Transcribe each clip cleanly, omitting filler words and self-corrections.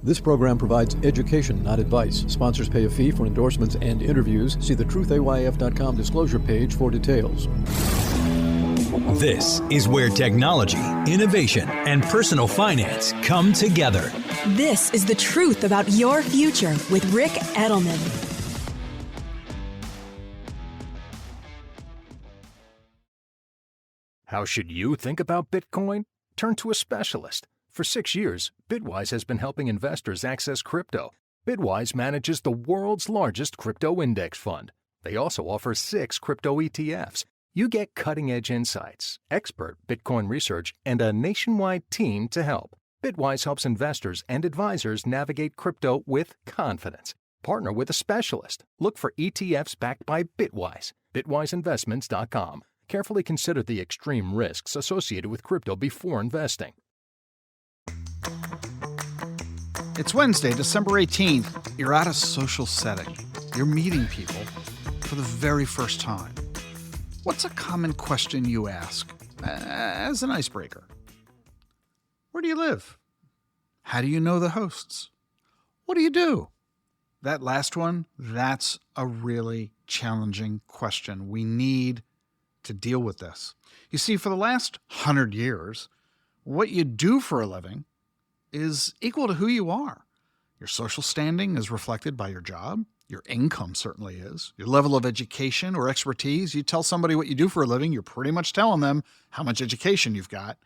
This program provides education, not advice. Sponsors pay a fee for endorsements and interviews. See the truthayf.com disclosure page for details. This is where technology, innovation, and personal finance come together. This is the truth about your future with Rick Edelman. How should you think about Bitcoin? Turn to a specialist. For 6 years, Bitwise has been helping investors access crypto. Bitwise manages the world's largest crypto index fund. They also offer 6 crypto ETFs. You get cutting-edge insights, expert Bitcoin research, and a nationwide team to help. Bitwise helps investors and advisors navigate crypto with confidence. Partner with a specialist. Look for ETFs backed by Bitwise. BitwiseInvestments.com. Carefully consider the extreme risks associated with crypto before investing. It's Wednesday, December 18th. You're at a social setting. You're meeting people for the very first time. What's a common question you ask as an icebreaker? Where do you live? How do you know the hosts? What do you do? That last one, that's a really challenging question. We need to deal with this. You see, for the last 100 years, what you do for a living is equal to who you are. Your social standing is reflected by your job. Your income certainly is. Your level of education or expertise. You tell somebody what you do for a living, you're pretty much telling them how much education you've got.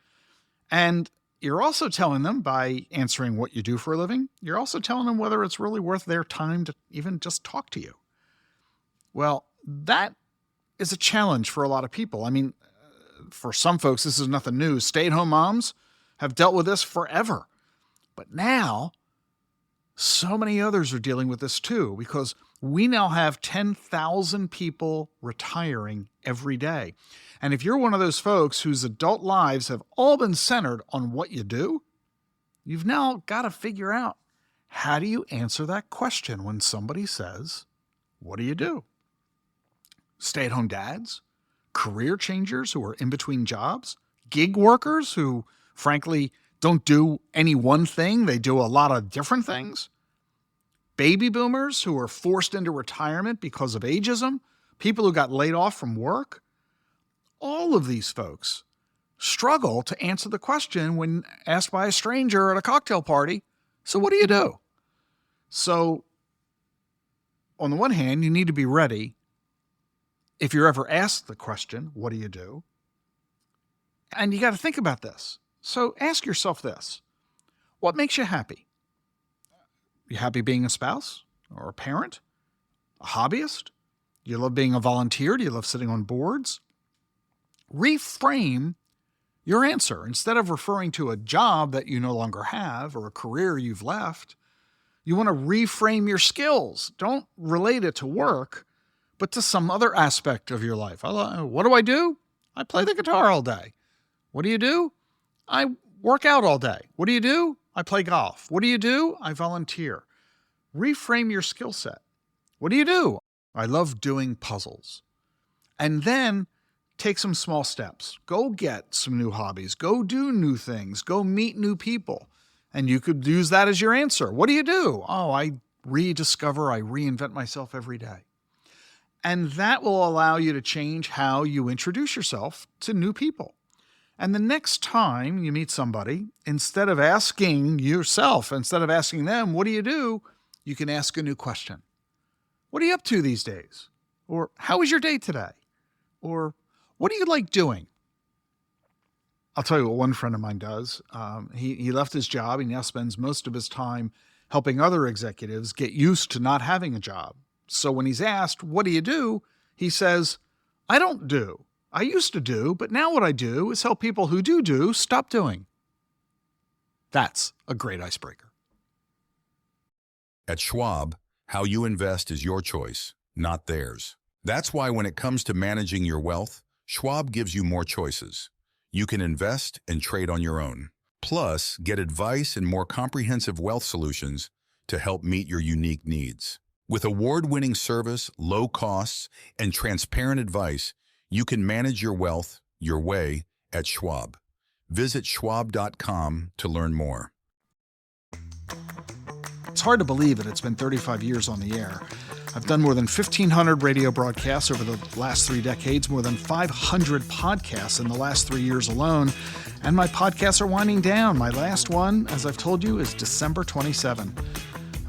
And you're also telling them, by answering what you do for a living, you're also telling them whether it's really worth their time to even just talk to you. Well, that is a challenge for a lot of people. I mean, for some folks, this is nothing new. Stay-at-home moms have dealt with this forever. But now, so many others are dealing with this too, because we now have 10,000 people retiring every day. And if you're one of those folks whose adult lives have all been centered on what you do, you've now got to figure out, how do you answer that question when somebody says, what do you do? Stay-at-home dads, career changers who are in between jobs, gig workers who, frankly, don't do any one thing, they do a lot of different things, baby boomers who are forced into retirement because of ageism, people who got laid off from work. All of these folks struggle to answer the question when asked by a stranger at a cocktail party, so what do you do? So, on the one hand, you need to be ready if you're ever asked the question, what do you do? And you got to think about this. So ask yourself this: what makes you happy? You happy being a spouse or a parent, a hobbyist? Do you love being a volunteer? Do you love sitting on boards? Reframe your answer. Instead of referring to a job that you no longer have or a career you've left, you want to reframe your skills. Don't relate it to work, but to some other aspect of your life. What do I do? I play the guitar all day. What do you do? I work out all day. What do you do? I play golf. What do you do? I volunteer. Reframe your skill set. What do you do? I love doing puzzles. And then take some small steps. Go get some new hobbies. Go do new things. Go meet new people. And you could use that as your answer. What do you do? Oh, I rediscover, I reinvent myself every day. And that will allow you to change how you introduce yourself to new people. And the next time you meet somebody, instead of asking yourself, instead of asking them, what do you do? You can ask a new question. What are you up to these days? Or how was your day today? Or what do you like doing? I'll tell you what one friend of mine does. He left his job. He now spends most of his time helping other executives get used to not having a job. So when he's asked, what do you do? He says, I don't do. I used to do, but now what I do is help people who do stop doing. That's a great icebreaker. At Schwab, how you invest is your choice, not theirs. That's why when it comes to managing your wealth, Schwab gives you more choices. You can invest and trade on your own. Plus, get advice and more comprehensive wealth solutions to help meet your unique needs. With award-winning service, low costs, and transparent advice, you can manage your wealth your way at Schwab. Visit schwab.com to learn more. hard to believe it. It's been 35 years on the air. I've done more than 1,500 radio broadcasts over the last 3 decades, more than 500 podcasts in the last 3 years alone, and my podcasts are winding down. My last one, as I've told you, is December 27.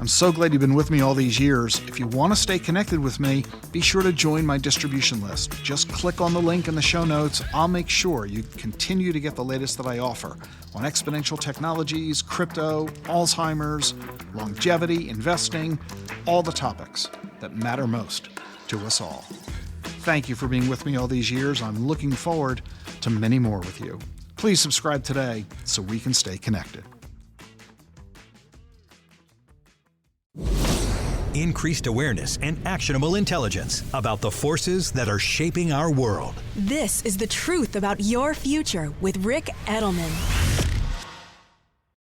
I'm so glad you've been with me all these years. If you want to stay connected with me, be sure to join my distribution list. Just click on the link in the show notes. I'll make sure you continue to get the latest that I offer on exponential technologies, crypto, Alzheimer's, longevity, investing, all the topics that matter most to us all. Thank you for being with me all these years. I'm looking forward to many more with you. Please subscribe today so we can stay connected. Increased awareness and actionable intelligence about the forces that are shaping our world. This is The Truth About Your Future with Rick Edelman.